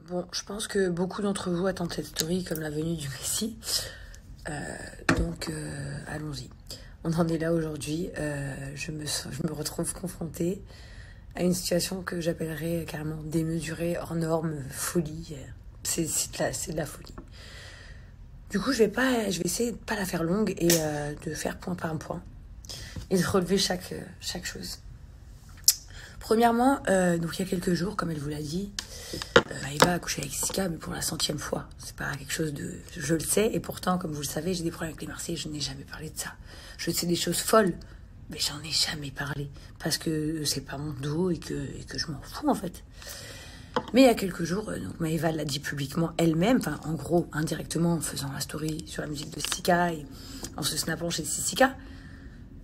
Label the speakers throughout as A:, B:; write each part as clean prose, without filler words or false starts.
A: Bon, je pense que beaucoup d'entre vous attendent cette story comme la venue du Messie. Donc, allons-y. On en est là aujourd'hui. Je me retrouve confrontée à une situation que j'appellerais carrément démesurée, hors norme, folie. C'est de la folie. Du coup, je vais essayer de pas la faire longue et de faire point par point et de relever chaque chose. Premièrement, donc il y a quelques jours, comme elle vous l'a dit, Maëva a couché avec Sika, mais pour la 100e fois. C'est pas quelque chose de... Je le sais, et pourtant, comme vous le savez, j'ai des problèmes avec les Marseillais, je n'ai jamais parlé de ça. Je sais des choses folles, mais j'en ai jamais parlé. Parce que c'est pas mon dos et que je m'en fous, en fait. Mais il y a quelques jours, donc Maëva l'a dit publiquement elle-même, enfin, en gros, indirectement, en faisant la story sur la musique de Sika et en se snappant chez Sika.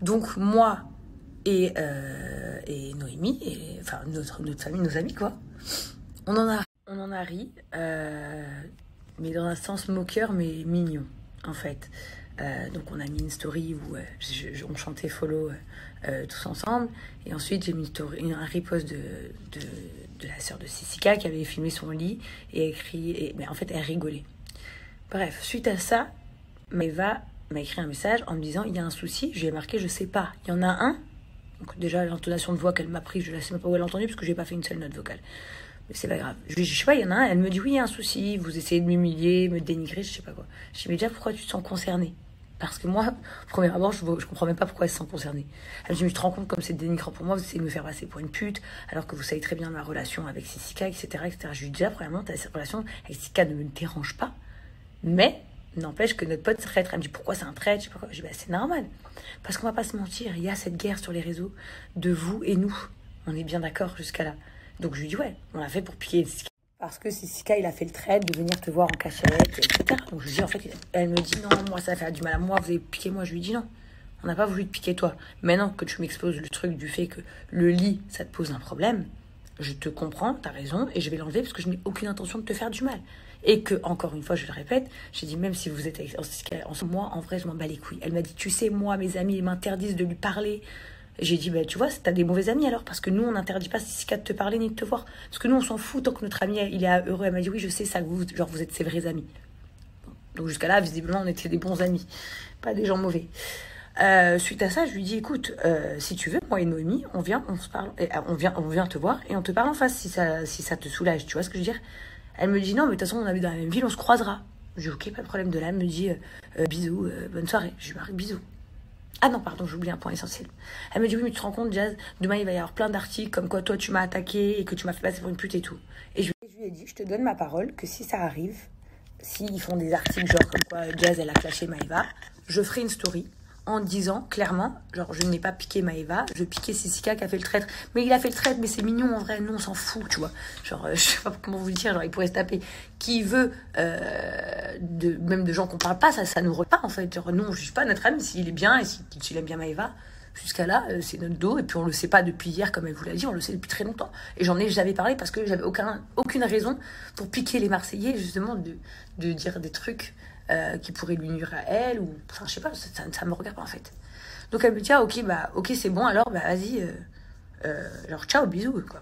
A: Donc, moi et Noémie, enfin, notre famille, nos amis, quoi, on en a ri, mais dans un sens moqueur, mais mignon, en fait. Donc on a mis une story où on chantait Follow tous ensemble. Et ensuite, j'ai mis un repost de la sœur de Sissika qui avait filmé son lit et écrit... mais en fait, elle rigolait. Bref, suite à ça, Maëva m'a écrit un message en me disant « Il y a un souci ». Je lui ai marqué « Je sais pas, il y en a un ». Donc déjà, l'intonation de voix qu'elle m'a prise, je ne sais même pas où elle a entendu parce que je n'ai pas fait une seule note vocale. Mais c'est pas grave. Je sais pas, il y en a un, elle me dit oui, il y a un souci, vous essayez de m'humilier, me dénigrer, je sais pas quoi. Je dis mais déjà pourquoi tu te sens concernée? Parce que moi, premier abord, je comprends même pas pourquoi elle se sent concernée. Elle me dit mais tu te rends compte comme c'est dénigrant pour moi, vous essayez de me faire passer pour une pute, alors que vous savez très bien ma relation avec Sissika, etc., etc. Je lui dis déjà, premièrement, cette relation avec Sissika ne me dérange pas, mais n'empêche que notre pote se traître. Elle me dit pourquoi c'est un traître, je sais pas quoi. Je dis bah c'est normal. Parce qu'on va pas se mentir, il y a cette guerre sur les réseaux de vous et nous. On est bien d'accord jusqu'à là. Donc je lui dis ouais, on l'a fait pour piquer Sissika. Parce que Sissika, il a fait le trait de venir te voir en cachette, etc. Donc je lui dis en fait, elle me dit non, moi ça fait du mal à moi, vous avez piqué moi. Je lui dis non, on n'a pas voulu te piquer toi. Maintenant que tu m'exposes le truc du fait que le lit, ça te pose un problème, je te comprends, t'as raison, et je vais l'enlever parce que je n'ai aucune intention de te faire du mal. Et que, encore une fois, je le répète, j'ai dit même si vous êtes avec Sissika, moi en vrai je m'en bats les couilles. Elle m'a dit tu sais, moi mes amis ils m'interdisent de lui parler. J'ai dit, bah, tu vois, t'as des mauvais amis alors, parce que nous, on n'interdit pas Sissika de te parler ni de te voir. Parce que nous, on s'en fout tant que notre ami, il est heureux. Elle m'a dit, oui, je sais ça, que vous êtes ses vrais amis. Donc jusqu'à là, visiblement, on était des bons amis, pas des gens mauvais. Suite à ça, je lui dis, écoute, si tu veux, moi et Noémie, on se parle, on vient te voir et on te parle en face si ça te soulage. Tu vois ce que je veux dire? Elle me dit, non, mais de toute façon, on habite dans la même ville, on se croisera. Je dis, ok, pas de problème de là. Elle me dit, bisous, bonne soirée. Je lui dis, bisous. Ah non, pardon, j'ai oublié un point essentiel. Elle me dit, oui, mais tu te rends compte, Jazz, demain, il va y avoir plein d'articles comme quoi toi, tu m'as attaqué et que tu m'as fait passer pour une pute et tout. Et je lui ai dit, je te donne ma parole que si ça arrive, s'ils font des articles genre comme quoi Jazz, elle a clashé Maëva, je ferai une story en disant clairement, genre, je n'ai pas piqué Maëva, je piquais Sissika qui a fait le traître. Mais il a fait le traître, mais c'est mignon en vrai, nous on s'en fout, tu vois. Genre, je sais pas comment vous le dire, genre, il pourrait se taper. Qui veut, même de gens qu'on parle pas, ça nous regarde pas en fait. Genre, nous on juge pas notre ami s'il est bien et s'il aime bien Maëva. Jusqu'à là, c'est notre dos, et puis on le sait pas depuis hier, comme elle vous l'a dit, on le sait depuis très longtemps. Et j'en ai jamais parlé parce que j'avais aucune raison pour piquer les Marseillais, justement, de dire des trucs qui pourraient lui nuire à elle, ou enfin je sais pas, ça me regarde pas en fait. Donc elle me dit ah, ok c'est bon, alors bah vas-y, genre ciao, bisous quoi.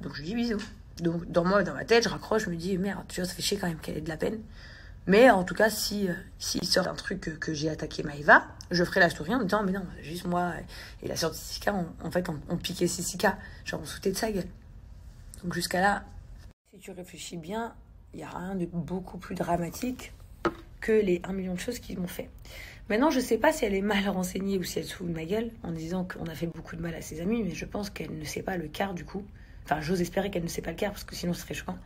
A: Donc je lui dis bisous. Donc dans ma tête je raccroche, je me dis merde, tu vois, ça fait chier quand même qu'elle ait de la peine. Mais en tout cas, s'il sort un truc que j'ai attaqué Maëva, je ferai la story en me disant mais non, juste moi et la sœur de Sissika, on piquait Sissika, genre on se foutait de sa gueule. Donc jusqu'à là, si tu réfléchis bien, il n'y a rien de beaucoup plus dramatique que les 1 million de choses qu'ils m'ont fait. Maintenant, je sais pas si elle est mal renseignée ou si elle se fout de ma gueule en disant qu'on a fait beaucoup de mal à ses amis, mais je pense qu'elle ne sait pas le quart du coup. Enfin, j'ose espérer qu'elle ne sait pas le quart, parce que sinon ce serait choquant,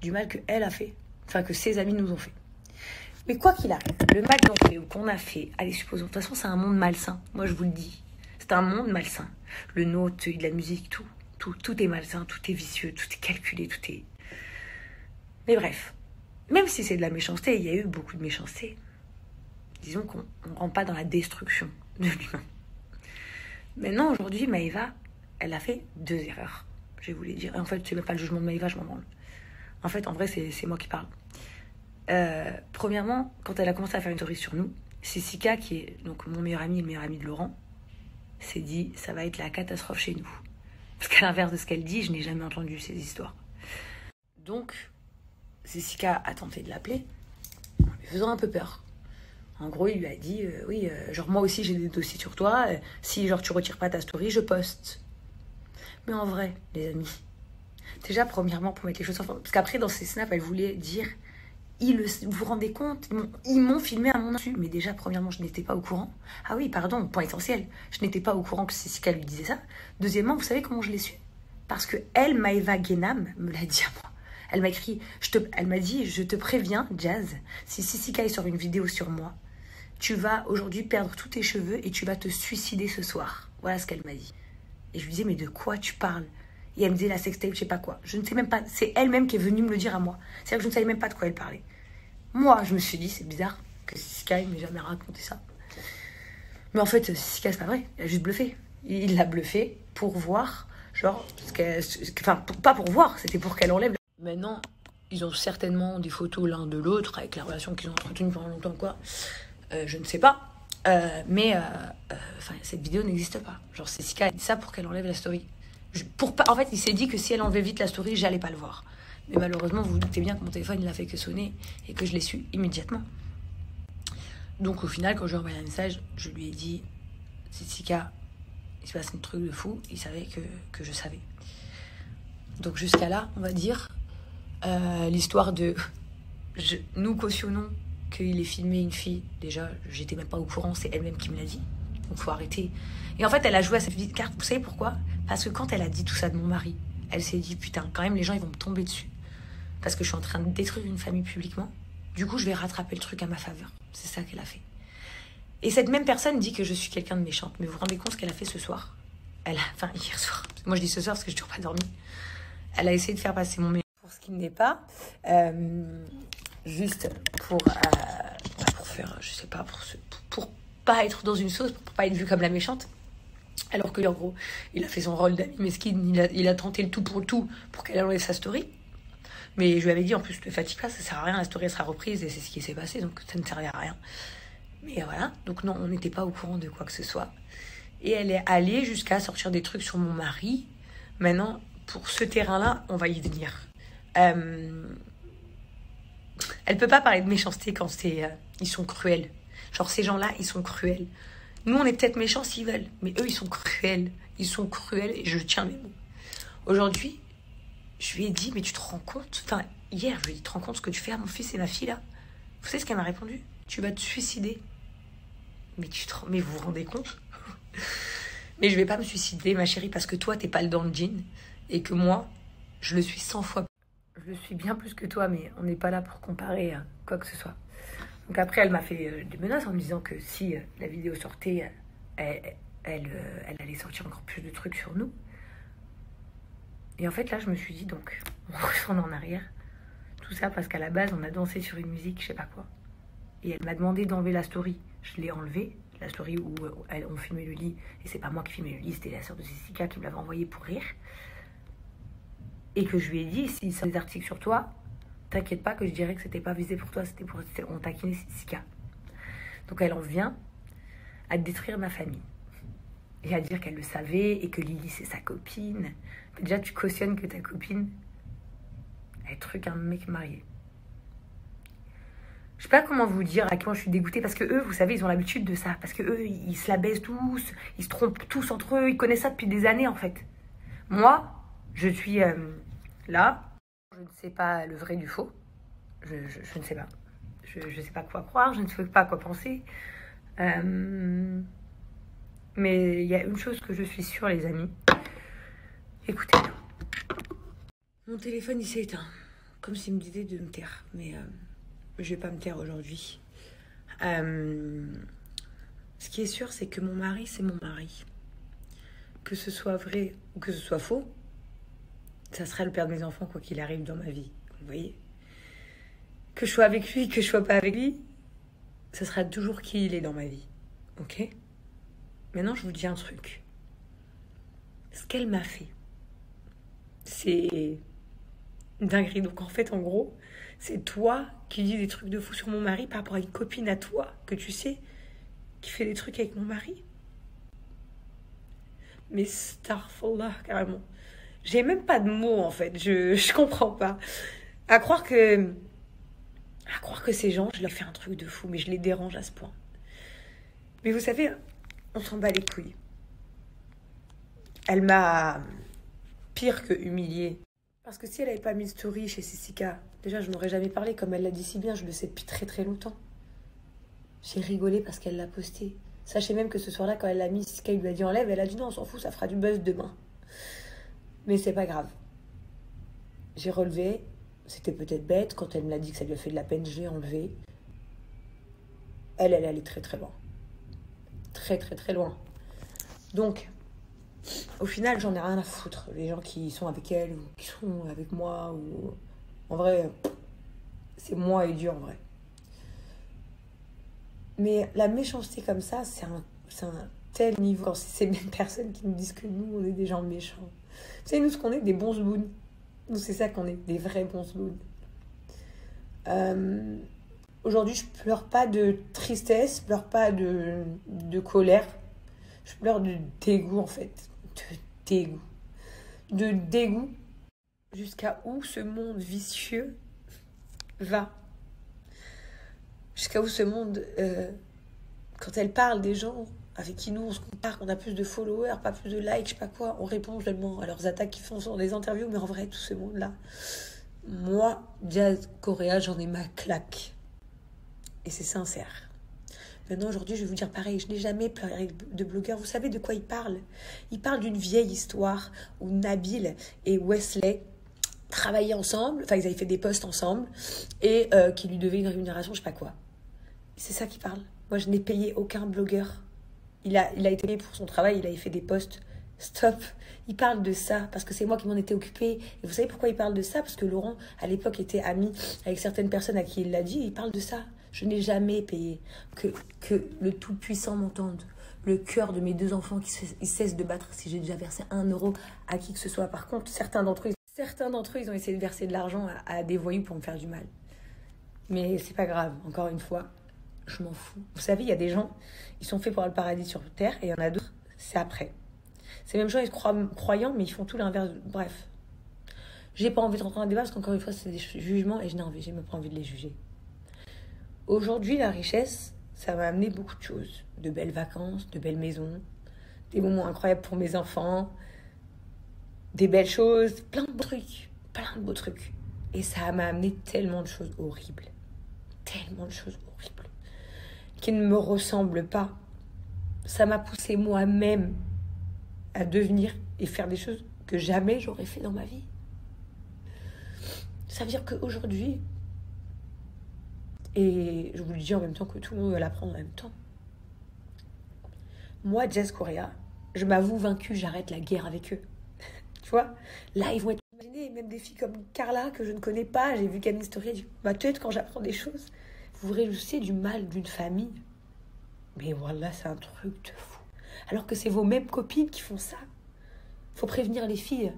A: du mal qu'elle a fait, enfin que ses amis nous ont fait. Mais quoi qu'il arrive, le mal qu'on a fait, allez, supposons, de toute façon c'est un monde malsain, moi je vous le dis, c'est un monde malsain. Le nôtre, de la musique, tout est malsain, tout est vicieux, tout est calculé, tout est... Mais bref, même si c'est de la méchanceté, il y a eu beaucoup de méchanceté. Disons qu'on ne rentre pas dans la destruction de l'humain. Maintenant, aujourd'hui, Maëva, elle a fait 2 erreurs. Je vais vous les dire. Et en fait, c'est même pas le jugement de Maëva, je m'en branle. En fait, en vrai, c'est moi qui parle. Premièrement, quand elle a commencé à faire une story sur nous, Sissika, qui est donc mon meilleur ami et le meilleur ami de Laurent, s'est dit, ça va être la catastrophe chez nous. Parce qu'à l'inverse de ce qu'elle dit, je n'ai jamais entendu ces histoires. Donc, Jessica a tenté de l'appeler, en lui faisant un peu peur. En gros, il lui a dit, oui, genre moi aussi j'ai des dossiers sur toi, si genre tu retires pas ta story, je poste. Mais en vrai, les amis, déjà premièrement pour mettre les choses en forme, parce qu'après dans ses snaps, elle voulait dire, vous vous rendez compte, ils m'ont filmé à mon insu. Mais déjà, premièrement, je n'étais pas au courant. Ah oui, pardon, point essentiel. Je n'étais pas au courant que Jessica lui disait ça. Deuxièmement, vous savez comment je l'ai su? Parce que elle, Maëva Guénam, me l'a dit à moi. Elle m'a écrit, elle m'a dit, je te préviens, Jazz, si Jessica sort une vidéo sur moi, tu vas aujourd'hui perdre tous tes cheveux et tu vas te suicider ce soir. Voilà ce qu'elle m'a dit. Et je lui disais, mais de quoi tu parles? Et elle me disait la sextape, je sais pas quoi. Je ne sais même pas, c'est elle-même qui est venue me le dire à moi. C'est-à-dire que je ne savais même pas de quoi elle parlait. Moi, je me suis dit, c'est bizarre que Sky m'ait jamais raconté ça. Mais en fait, Sky, c'est pas vrai. Il a juste bluffé. Il l'a bluffé pour voir, genre, enfin, pas pour voir, c'était pour qu'elle enlève. Maintenant, ils ont certainement des photos l'un de l'autre, avec la relation qu'ils ont entretenue pendant longtemps, quoi. Je ne sais pas. Mais cette vidéo n'existe pas. Genre, c'est Sky a dit ça pour qu'elle enlève la story. En fait, il s'est dit que si elle enlevait vite la story, j'allais pas le voir. Mais malheureusement, vous vous doutez bien que mon téléphone, il n'a fait que sonner et que je l'ai su immédiatement. Donc au final, quand je lui ai envoyé un message, je lui ai dit, Jessica, il se passe un truc de fou. Il savait que je savais. Donc jusqu'à là, on va dire, l'histoire de... nous cautionnons qu'il ait filmé une fille. Déjà, j'étais même pas au courant, c'est elle-même qui me l'a dit. Donc faut arrêter. Et en fait, elle a joué à cette carte. Vous savez pourquoi? Parce que quand elle a dit tout ça de mon mari, elle s'est dit, putain, quand même, les gens, ils vont me tomber dessus. Parce que je suis en train de détruire une famille publiquement. Du coup, je vais rattraper le truc à ma faveur. C'est ça qu'elle a fait. Et cette même personne dit que je suis quelqu'un de méchante. Mais vous vous rendez compte ce qu'elle a fait ce soir? Enfin, hier soir. Moi, je dis ce soir parce que je n'ai toujours pas dormi. Elle a essayé de faire passer mon meilleur pour ce qui n'est pas. Juste pour faire, je sais pas, pour pas être dans une sauce, pour pas être vue comme la méchante. Alors que, en gros, il a fait son rôle d'ami mesquine. Il a tenté le tout pour qu'elle enlève sa story. Mais je lui avais dit, en plus, ne fatigue pas, ça sert à rien, la story sera reprise et c'est ce qui s'est passé, donc ça ne servait à rien. Mais voilà, donc non, on n'était pas au courant de quoi que ce soit. Et elle est allée jusqu'à sortir des trucs sur mon mari. Maintenant, pour ce terrain-là, on va y venir. Elle peut pas parler de méchanceté quand ils sont cruels. Genre, ces gens-là, ils sont cruels. Nous, on est peut-être méchants s'ils veulent, mais eux, ils sont cruels. Ils sont cruels et je tiens mes mots. Aujourd'hui, je lui ai dit, mais tu te rends compte? Enfin, hier, je lui ai dit, tu te rends compte ce que tu fais à mon fils et ma fille, là? Vous savez ce qu'elle m'a répondu? Tu vas te suicider. Mais vous vous rendez compte? Mais je vais pas me suicider, ma chérie, parce que toi, t'es pas dans le jean. Et que moi, je le suis 100 fois. Je le suis bien plus que toi, mais on n'est pas là pour comparer quoi que ce soit. Donc après, elle m'a fait des menaces en me disant que si la vidéo sortait, elle allait sortir encore plus de trucs sur nous. Et en fait, là, je me suis dit, donc, on retourne en arrière. Tout ça parce qu'à la base, on a dansé sur une musique, je sais pas quoi. Et elle m'a demandé d'enlever la story. Je l'ai enlevée, la story où on filmait le lit. Et c'est pas moi qui filmais le lit, c'était la sœur de Jessica qui me l'avait envoyé pour rire. Et que je lui ai dit, si ça des articles sur toi, t'inquiète pas que je dirais que c'était pas visé pour toi, on taquinait Jessica. Donc elle en vient à détruire ma famille. Et à dire qu'elle le savait et que Lily c'est sa copine. Déjà tu cautionnes que ta copine elle truc un mec marié. Je sais pas comment vous dire à quel point je suis dégoûtée parce que eux, vous savez, ils ont l'habitude de ça. Parce que eux, ils se la baisent tous, ils se trompent tous entre eux, ils connaissent ça depuis des années en fait. Moi, je suis là, je ne sais pas le vrai du faux. Je ne sais pas. Je ne sais pas quoi croire, je ne sais pas quoi penser. Mais il y a une chose que je suis sûre, les amis. Écoutez. Mon téléphone, il s'est éteint. Comme s'il me disait de me taire. Mais je vais pas me taire aujourd'hui. Ce qui est sûr, c'est que mon mari, c'est mon mari. Que ce soit vrai ou que ce soit faux, ça sera le père de mes enfants, quoi qu'il arrive dans ma vie. Vous voyez? Que je sois avec lui, que je sois pas avec lui, ça sera toujours qui il est dans ma vie. Ok? Maintenant, je vous dis un truc. Ce qu'elle m'a fait, c'est une dinguerie. Donc, en fait, en gros, c'est toi qui dis des trucs de fou sur mon mari par rapport à une copine à toi, que tu sais, qui fait des trucs avec mon mari. Mais starfallah, carrément. J'ai même pas de mots, en fait. Je comprends pas. À croire que ces gens, je leur fais un truc de fou, mais je les dérange à ce point. Mais vous savez, on s'en bat les couilles. Elle m'a pire que humiliée. Parce que si elle n'avait pas mis de story chez Sissika, déjà je n'aurais jamais parlé, comme elle l'a dit si bien, je le sais depuis très très longtemps. J'ai rigolé parce qu'elle l'a posté. Sachez même que ce soir-là, quand elle l'a mis, Sissika lui a dit enlève, elle a dit non, on s'en fout, ça fera du buzz demain. Mais c'est pas grave. J'ai relevé, c'était peut-être bête, quand elle me l'a dit que ça lui a fait de la peine, j'ai enlevé. Elle allait très très loin. Très très très loin. Donc, au final, j'en ai rien à foutre. Les gens qui sont avec elle ou qui sont avec moi, ou en vrai, c'est moi et Dieu en vrai. Mais la méchanceté comme ça, c'est un tel niveau. Quand c'est ces mêmes personnes qui nous disent que nous, on est des gens méchants. Vous savez, nous, ce qu'on est, des bons zbouns. Nous, c'est ça qu'on est, des vrais bons zbouns. Aujourd'hui, je pleure pas de tristesse, je pleure pas de colère. Je pleure de dégoût, en fait. De dégoût. De dégoût jusqu'à où ce monde vicieux va. Jusqu'à où ce monde, quand elle parle des gens avec qui nous on se compare, qu'on a plus de followers, pas plus de likes, je sais pas quoi, on répond seulement à leurs attaques qu'ils font sur des interviews, mais en vrai, tout ce monde-là, moi, Jazz Correa, j'en ai ma claque. Et c'est sincère. Maintenant, aujourd'hui, je vais vous dire pareil, je n'ai jamais pleuré de blogueur. Vous savez de quoi il parle? Il parle d'une vieille histoire où Nabil et Wesley travaillaient ensemble, enfin, ils avaient fait des posts ensemble, et qui lui devaient une rémunération, je sais pas quoi. C'est ça qu'il parle. Moi, je n'ai payé aucun blogueur. Il a été payé pour son travail, il avait fait des posts. Stop. Il parle de ça parce que c'est moi qui m'en étais occupée. Et vous savez pourquoi il parle de ça? Parce que Laurent, à l'époque, était ami avec certaines personnes à qui il l'a dit. Et il parle de ça. Je n'ai jamais payé. Que le Tout-Puissant m'entende. Le cœur de mes 2 enfants qui cesse de battre si j'ai déjà versé 1 euro à qui que ce soit. Par contre, certains d'entre eux, ils ont essayé de verser de l'argent à des voyous pour me faire du mal. Mais c'est pas grave, encore une fois. Je m'en fous. Vous savez, il y a des gens, ils sont faits pour avoir le paradis sur Terre, et il y en a d'autres, c'est après. Ces mêmes gens, ils se croient croyants, mais ils font tout l'inverse. Bref. J'ai pas envie de rentrer dans un débat, parce qu'encore une fois, c'est des jugements, et j'ai même pas envie de les juger. Aujourd'hui, la richesse, ça m'a amené beaucoup de choses. De belles vacances, de belles maisons, des moments incroyables pour mes enfants, des belles choses, plein de beaux trucs. Et ça m'a amené tellement de choses horribles. Tellement de choses horribles. Qui ne me ressemblent pas. Ça m'a poussé moi-même à devenir et faire des choses que jamais j'aurais fait dans ma vie. Ça veut dire qu'aujourd'hui, et je vous le dis en même temps que tout le monde va l'apprendre en même temps, moi, Jazz Correa, je m'avoue vaincue, j'arrête la guerre avec eux. Tu vois, là, ils vont être imaginés, même des filles comme Carla, que je ne connais pas, j'ai vu Camille Story, elle dit, bah, peut-être quand j'apprends des choses, vous vous réjouissez du mal d'une famille. Mais voilà, c'est un truc de fou. Alors que c'est vos mêmes copines qui font ça. Faut prévenir les filles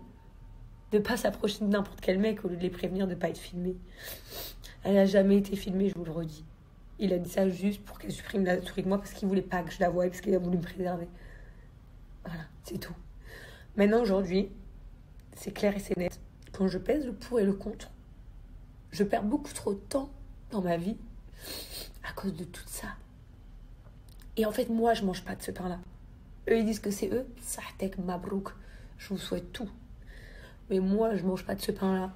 A: de pas s'approcher de n'importe quel mec au lieu de les prévenir de pas être filmées. Elle n'a jamais été filmée, je vous le redis. Il a dit ça juste pour qu'elle supprime la souris de moi parce qu'il voulait pas que je la voie et parce qu'il a voulu me préserver. Voilà, c'est tout. Maintenant, aujourd'hui, c'est clair et c'est net. Quand je pèse le pour et le contre, je perds beaucoup trop de temps dans ma vie à cause de tout ça. Et en fait, moi, je mange pas de ce pain-là. Eux, ils disent que c'est eux. Sahtek mabrouk. Je vous souhaite tout. Mais moi, je mange pas de ce pain-là.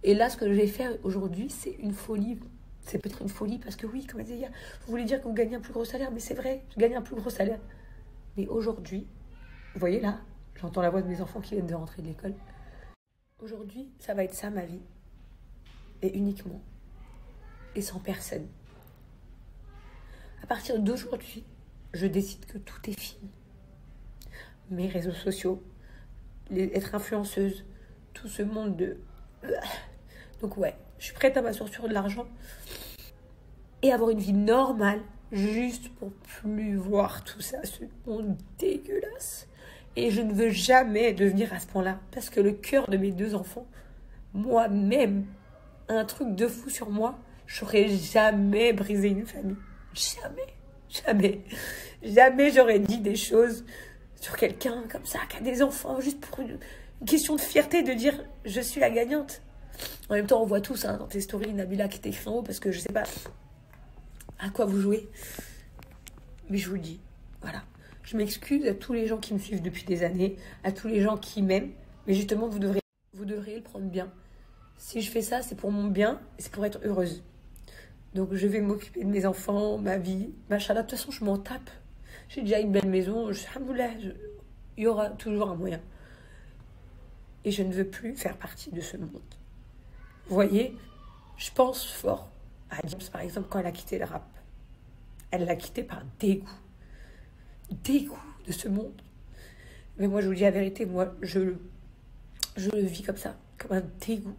A: Et là, ce que je vais faire aujourd'hui, c'est une folie. C'est peut-être une folie parce que oui, comme elle disait hier, vous voulez dire que vous gagnez un plus gros salaire. Mais c'est vrai, je gagne un plus gros salaire. Mais aujourd'hui, vous voyez là, j'entends la voix de mes enfants qui viennent de rentrer de l'école. Aujourd'hui, ça va être ça ma vie. Et uniquement. Et sans personne. À partir d'aujourd'hui, je décide que tout est fini. Mes réseaux sociaux, être influenceuse, tout ce monde de... Donc ouais, je suis prête à m'asseoir sur de l'argent et avoir une vie normale, juste pour plus voir tout ça, ce monde dégueulasse. Et je ne veux jamais devenir à ce point-là, parce que le cœur de mes 2 enfants, moi-même, un truc de fou sur moi, j'aurais jamais brisé une famille. Jamais j'aurais dit des choses sur quelqu'un comme ça, qui a des enfants, juste pour une question de fierté, de dire je suis la gagnante. En même temps, on voit tous dans tes stories Nabila qui t'écrit en haut parce que je sais pas à quoi vous jouez. Mais je vous le dis, voilà. Je m'excuse à tous les gens qui me suivent depuis des années, à tous les gens qui m'aiment. Mais justement, vous devriez le prendre bien. Si je fais ça, c'est pour mon bien et c'est pour être heureuse. Donc je vais m'occuper de mes enfants, ma vie. Machallah, de toute façon, je m'en tape. J'ai déjà une belle maison. Alhamdoulilah, il y aura toujours un moyen. Et je ne veux plus faire partie de ce monde. Vous voyez, je pense fort à James, par exemple, quand elle a quitté le rap. Elle l'a quitté par dégoût. Dégoût de ce monde. Mais moi, je vous dis la vérité, moi, je le vis comme ça, comme un dégoût.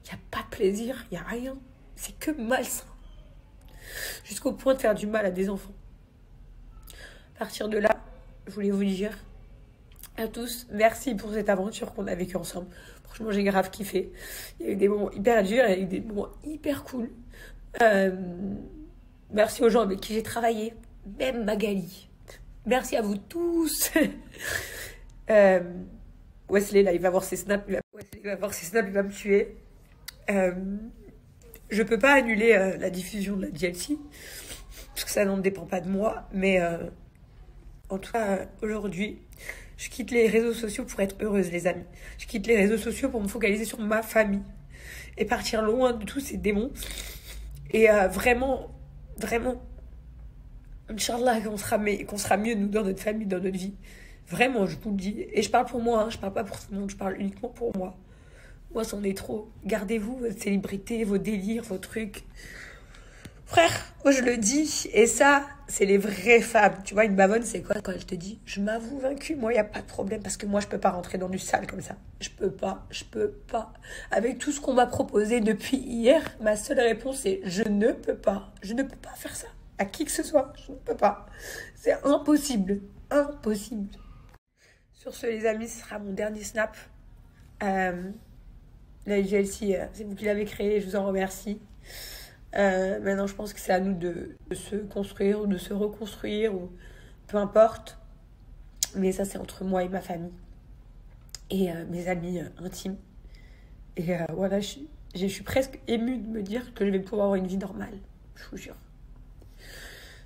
A: Il n'y a pas de plaisir, il n'y a rien. C'est que malsain. Jusqu'au point de faire du mal à des enfants. À partir de là, je voulais vous dire à tous, merci pour cette aventure qu'on a vécue ensemble. Franchement, j'ai grave kiffé. Il y a eu des moments hyper durs, il y a eu des moments hyper cool. Merci aux gens avec qui j'ai travaillé, même Magali. Merci à vous tous. Wesley, là, il va voir ses snaps, il va me tuer. Je peux pas annuler la diffusion de la DLC, parce que ça n'en dépend pas de moi, mais en tout cas, aujourd'hui, je quitte les réseaux sociaux pour être heureuse, les amis. Je quitte les réseaux sociaux pour me focaliser sur ma famille et partir loin de tous ces démons. Et vraiment, Inch'Allah, qu'on sera mieux, nous, dans notre famille, dans notre vie. Vraiment, je vous le dis. Et je parle pour moi, je parle pas pour tout le monde, je parle uniquement pour moi. Moi, c'en est trop. Gardez-vous votre célébrité, vos délires, vos trucs. Frère, moi, je le dis. Et ça, c'est les vraies femmes. Tu vois, une bavonne, c'est quoi quand elle te dit « Je m'avoue vaincue, moi, il n'y a pas de problème. » Parce que moi, je peux pas rentrer dans du sale comme ça. Je peux pas. Avec tout ce qu'on m'a proposé depuis hier, ma seule réponse est « Je ne peux pas. Je ne peux pas faire ça. À qui que ce soit, je ne peux pas. C'est impossible. Impossible. » Sur ce, les amis, ce sera mon dernier snap. La GLC, c'est vous qui l'avez créé, je vous en remercie. Maintenant, je pense que c'est à nous de se construire ou de se reconstruire, ou peu importe. Mais ça, c'est entre moi et ma famille et mes amis intimes. Et voilà, je suis presque émue de me dire que je vais pouvoir avoir une vie normale. Je vous jure.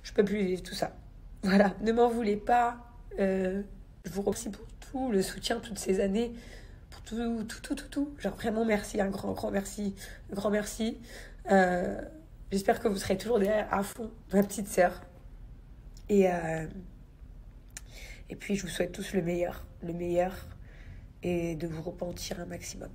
A: Je peux plus vivre tout ça. Voilà, ne m'en voulez pas. Je vous remercie pour tout le soutien toutes ces années. Pour tout. Genre vraiment merci, un grand merci. Un grand merci. J'espère que vous serez toujours derrière à fond, ma petite sœur. Et puis je vous souhaite tous le meilleur. Et de vous repentir un maximum.